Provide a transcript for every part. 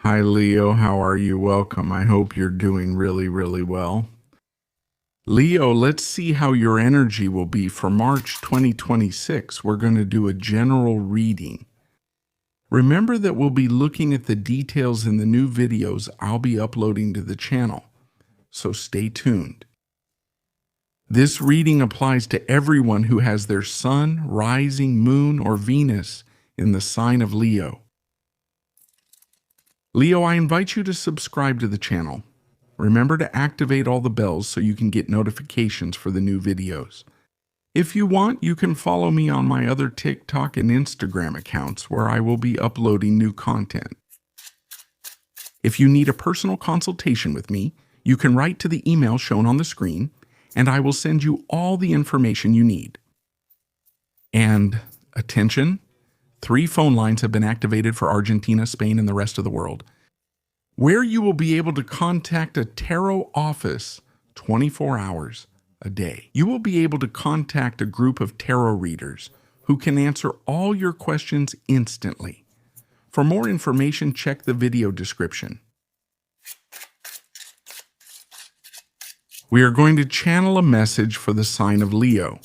Hi, Leo. How are you? Welcome. I hope you're doing really well. Leo, let's see how your energy will be for March 2026. We're going to do a general reading. Remember that we'll be looking at the details in the new videos I'll be uploading to the channel, so stay tuned. This reading applies to everyone who has their sun, rising, moon, or Venus in the sign of Leo. Leo, I invite you to subscribe to the channel. Remember to activate all the bells so you can get notifications for the new videos. If you want, you can follow me on my other TikTok and Instagram accounts where I will be uploading new content. If you need a personal consultation with me, you can write to the email shown on the screen, and I will send you all the information you need. And attention, 3 phone lines have been activated for Argentina, Spain, and the rest of the world, where you will be able to contact a tarot office 24 hours a day. You will be able to contact a group of tarot readers who can answer all your questions instantly. For more information, check the video description. We are going to channel a message for the sign of Leo,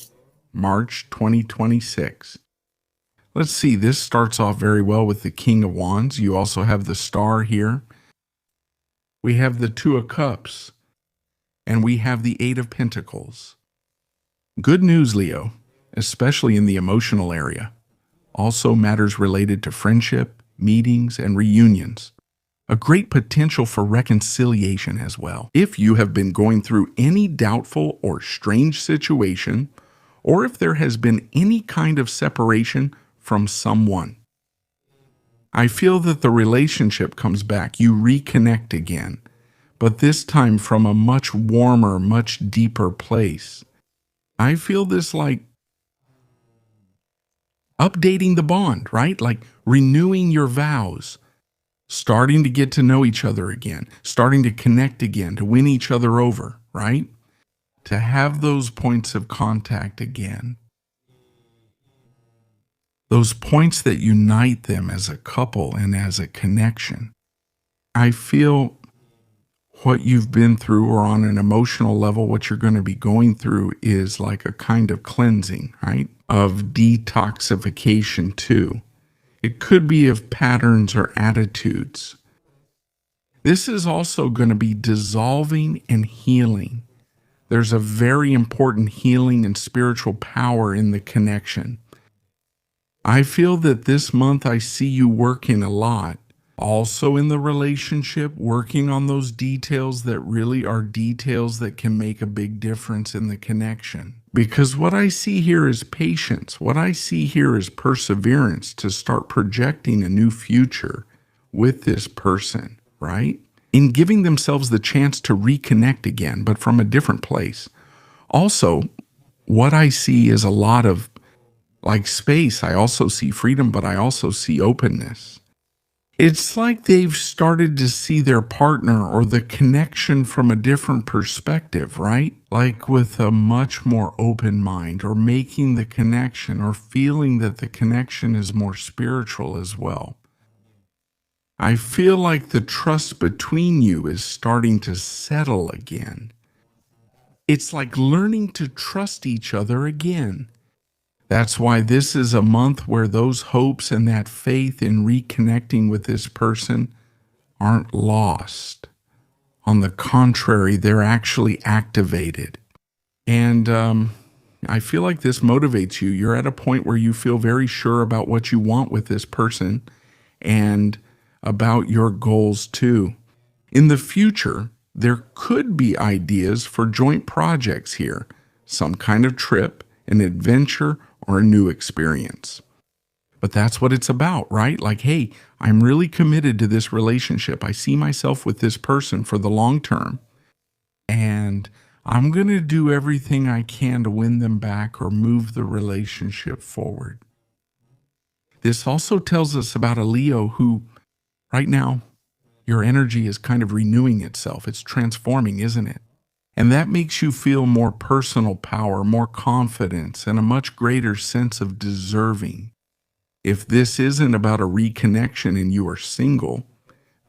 March 2026. Let's see, this starts off very well with the King of Wands. You also have the Star here. We have the 2 of Cups, and we have the 8 of Pentacles. Good news, Leo, especially in the emotional area. Also matters related to friendship, meetings, and reunions. A great potential for reconciliation as well. If you have been going through any doubtful or strange situation, or if there has been any kind of separation from someone, I feel that the relationship comes back. You reconnect again, but this time from a much warmer, much deeper place. I feel this like updating the bond, right? Like renewing your vows, starting to get to know each other again, starting to connect again, to win each other over, right? To have those points of contact again. Those points that unite them as a couple and as a connection. I feel what you've been through, or on an emotional level, what you're going to be going through is like a kind of cleansing, right? Of detoxification too. It could be of patterns or attitudes. This is also going to be dissolving and healing. There's a very important healing and spiritual power in the connection. I feel that this month I see you working a lot. Also in the relationship, working on those details that really are details that can make a big difference in the connection. Because what I see here is patience. What I see here is perseverance to start projecting a new future with this person, right? In giving themselves the chance to reconnect again, but from a different place. Also, what I see is a lot of like space. I also see freedom, but I also see openness. It's like they've started to see their partner or the connection from a different perspective, right? Like with a much more open mind, or making the connection, or feeling that the connection is more spiritual as well. I feel like the trust between you is starting to settle again. It's like learning to trust each other again. That's why this is a month where those hopes and that faith in reconnecting with this person aren't lost. On the contrary, they're actually activated. And I feel like this motivates you. You're at a point where you feel very sure about what you want with this person and about your goals too. In the future, there could be ideas for joint projects here, some kind of trip, an adventure, or a new experience. But that's what it's about, right? Like, hey, I'm really committed to this relationship. I see myself with this person for the long term, and I'm going to do everything I can to win them back or move the relationship forward. This also tells us about a Leo who, right now, your energy is kind of renewing itself. It's transforming, isn't it? And that makes you feel more personal power, more confidence, and a much greater sense of deserving. If this isn't about a reconnection and you are single,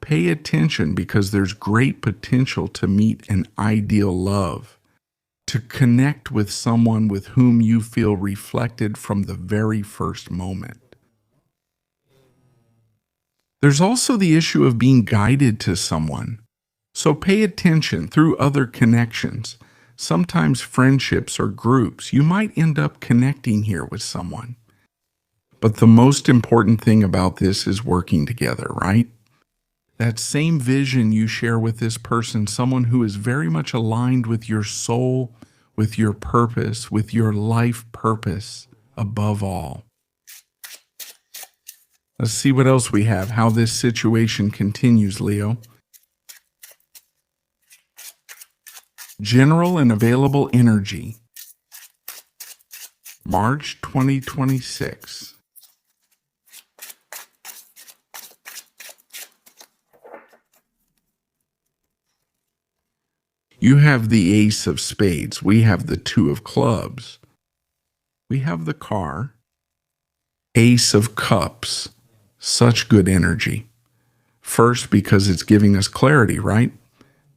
Pay attention because there's great potential to meet an ideal love, to connect with someone with whom you feel reflected from the very first moment. There's also the issue of being guided to someone. So pay attention through other connections, sometimes friendships or groups. You might end up connecting here with someone. But the most important thing about this is working together, right? That same vision you share with this person, someone who is very much aligned with your soul, with your purpose, with your life purpose above all. Let's see what else we have, how this situation continues, Leo. General and available energy. March 2026. You have the Ace of Spades. We have the Two of Clubs. We have the car. Ace of Cups. Such good energy. First, because it's giving us clarity, right?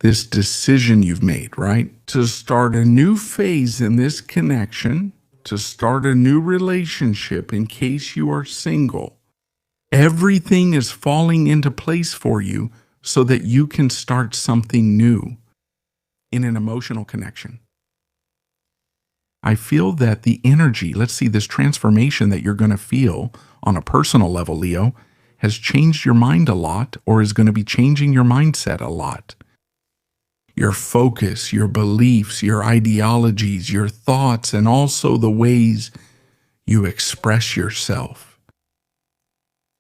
This decision you've made, right? To start a new phase in this connection, to start a new relationship in case you are single. Everything is falling into place for you so that you can start something new in an emotional connection. I feel that the energy, let's see, this transformation that you're going to feel on a personal level, Leo, has changed your mind a lot or is going to be changing your mindset a lot. Your focus, your beliefs, your ideologies, your thoughts, and also the ways you express yourself.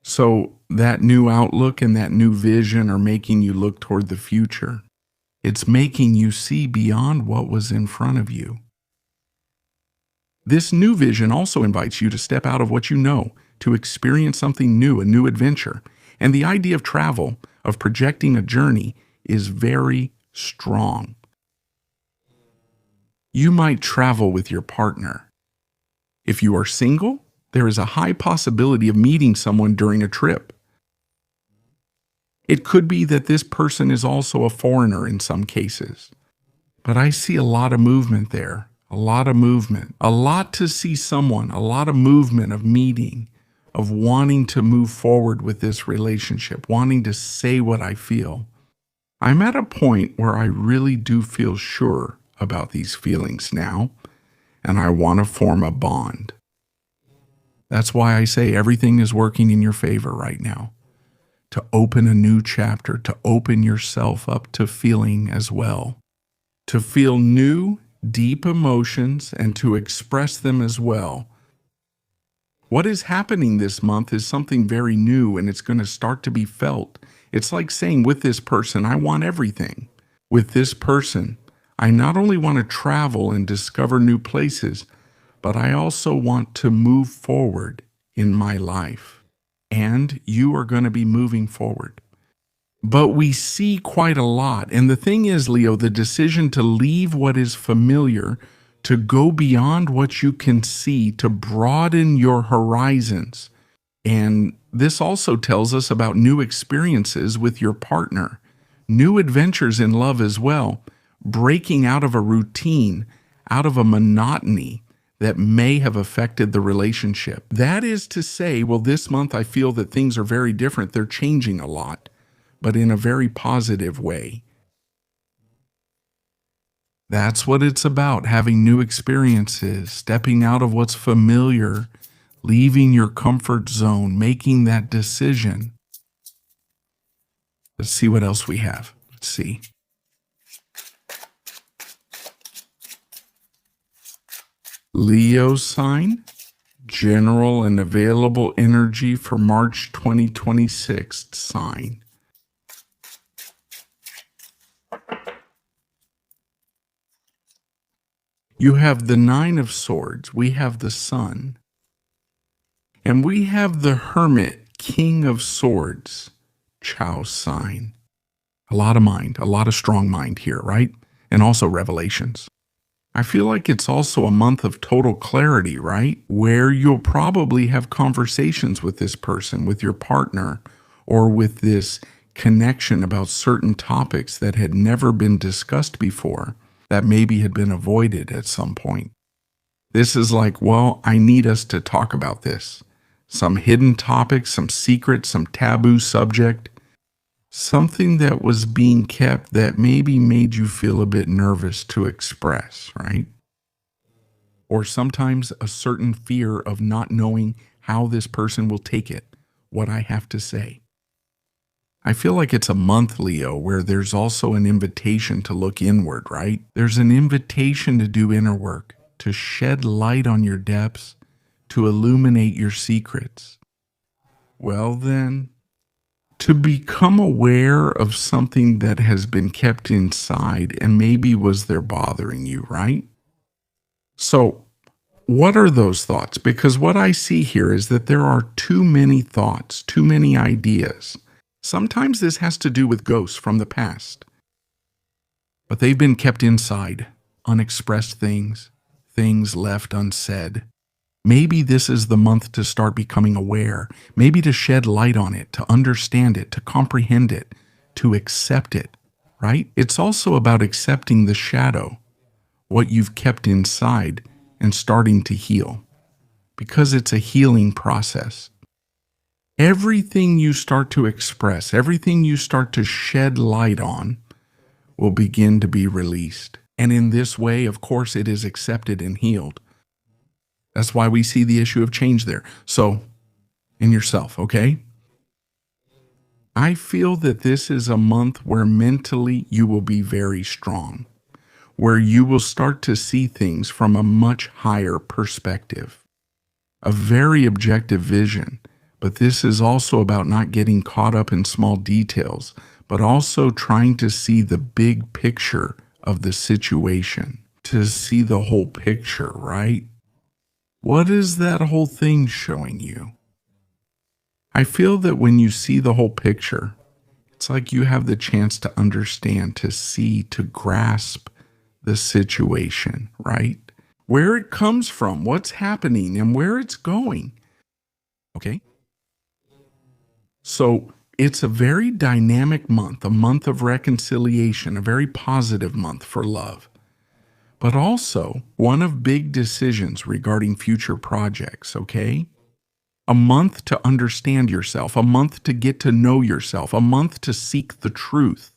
So that new outlook and that new vision are making you look toward the future. It's making you see beyond what was in front of you. This new vision also invites you to step out of what you know, to experience something new, a new adventure. And the idea of travel, of projecting a journey, is very strong. You might travel with your partner. If you are single, there is a high possibility of meeting someone during a trip. It could be that this person is also a foreigner in some cases. But I see a lot of movement there, a lot of movement, a lot to see someone, a lot of movement of meeting, of wanting to move forward with this relationship, wanting to say what I feel. I'm at a point where I really do feel sure about these feelings now, and I want to form a bond. That's why I say everything is working in your favor right now. To open a new chapter, to open yourself up to feeling as well. To feel new, deep emotions and to express them as well. What is happening this month is something very new and it's going to start to be felt. It's like saying with this person, I want everything. With this person, I not only want to travel and discover new places, but I also want to move forward in my life. And you are going to be moving forward. But we see quite a lot. And the thing is, Leo, the decision to leave what is familiar, to go beyond what you can see, to broaden your horizons. And this also tells us about new experiences with your partner, new adventures in love as well, breaking out of a routine, out of a monotony that may have affected the relationship. That is to say, well, this month I feel that things are very different. They're changing a lot, but in a very positive way. That's what it's about, having new experiences, stepping out of what's familiar, leaving your comfort zone, making that decision. Let's see what else we have. Let's see. Leo sign, general and available energy for March 2026 sign. You have the Nine of Swords, we have the Sun, and we have the Hermit, King of Swords, Chow sign. A lot of mind, a lot of strong mind here, right? And also revelations. I feel like it's also a month of total clarity, right? Where you'll probably have conversations with this person, with your partner, or with this connection about certain topics that had never been discussed before, that maybe had been avoided at some point. This is like, well, I need us to talk about this. Some hidden topic, some secret, some taboo subject, something that was being kept that maybe made you feel a bit nervous to express, right? Or sometimes a certain fear of not knowing how this person will take it, what I have to say. I feel like it's a month, Leo, where there's also an invitation to look inward, right? There's an invitation to do inner work, to shed light on your depths, to illuminate your secrets. Well, then, to become aware of something that has been kept inside and maybe was there bothering you, right? So, what are those thoughts? Because what I see here is that there are too many thoughts, too many ideas. Sometimes this has to do with ghosts from the past, but they've been kept inside, unexpressed things, things left unsaid. Maybe this is the month to start becoming aware, maybe to shed light on it, to understand it, to comprehend it, to accept it, right? It's also about accepting the shadow, what you've kept inside, and starting to heal, because it's a healing process. Everything you start to express, everything you start to shed light on will begin to be released. And in this way, of course, it is accepted and healed. That's why we see the issue of change there. So, in yourself, okay? I feel that this is a month where mentally you will be very strong, where you will start to see things from a much higher perspective, a very objective vision. But this is also about not getting caught up in small details, but also trying to see the big picture of the situation, to see the whole picture, right? What is that whole thing showing you? I feel that when you see the whole picture, it's like you have the chance to understand, to see, to grasp the situation, right? Where it comes from, what's happening, and where it's going. Okay? So it's a very dynamic month, a month of reconciliation, a very positive month for love, but also one of big decisions regarding future projects, okay? A month to understand yourself, a month to get to know yourself, a month to seek the truth.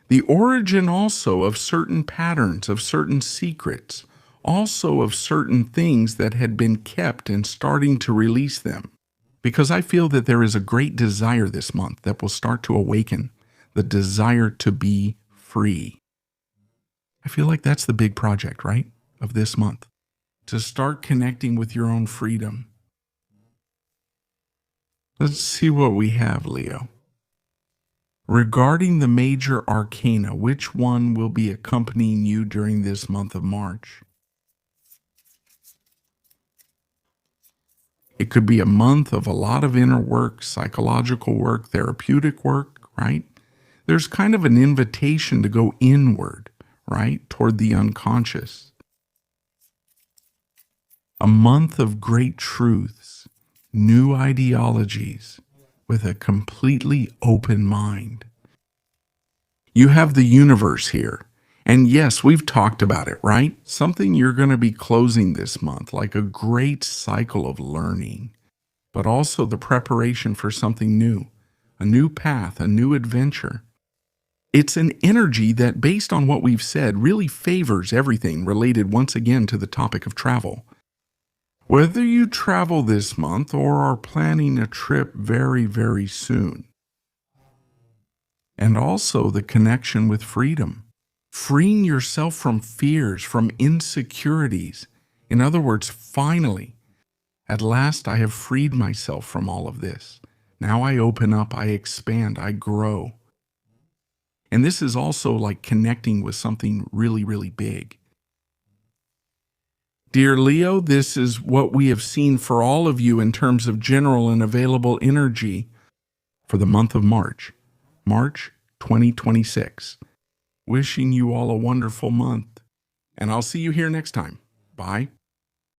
The origin also of certain patterns, of certain secrets, also of certain things that had been kept and starting to release them. Because I feel that there is a great desire this month that will start to awaken, the desire to be free. I feel like that's the big project, right, of this month, to start connecting with your own freedom. Let's see what we have, Leo. Regarding the major arcana, which one will be accompanying you during this month of March? It could be a month of a lot of inner work, psychological work, therapeutic work, right? There's kind of an invitation to go inward, right, toward the unconscious. A month of great truths, new ideologies, with a completely open mind. You have the universe here. And yes, we've talked about it, right? Something you're going to be closing this month, like a great cycle of learning, but also the preparation for something new, a new path, a new adventure. It's an energy that, based on what we've said, really favors everything related once again to the topic of travel. Whether you travel this month or are planning a trip very, very soon. And also the connection with freedom. Freeing yourself from fears, from insecurities. In other words, finally, at last I have freed myself from all of this. Now I open up, I expand, I grow. And this is also like connecting with something really, really big. Dear Leo, this is what we have seen for all of you in terms of general and available energy for the month of March, March 2026. Wishing you all a wonderful month, and I'll see you here next time. Bye.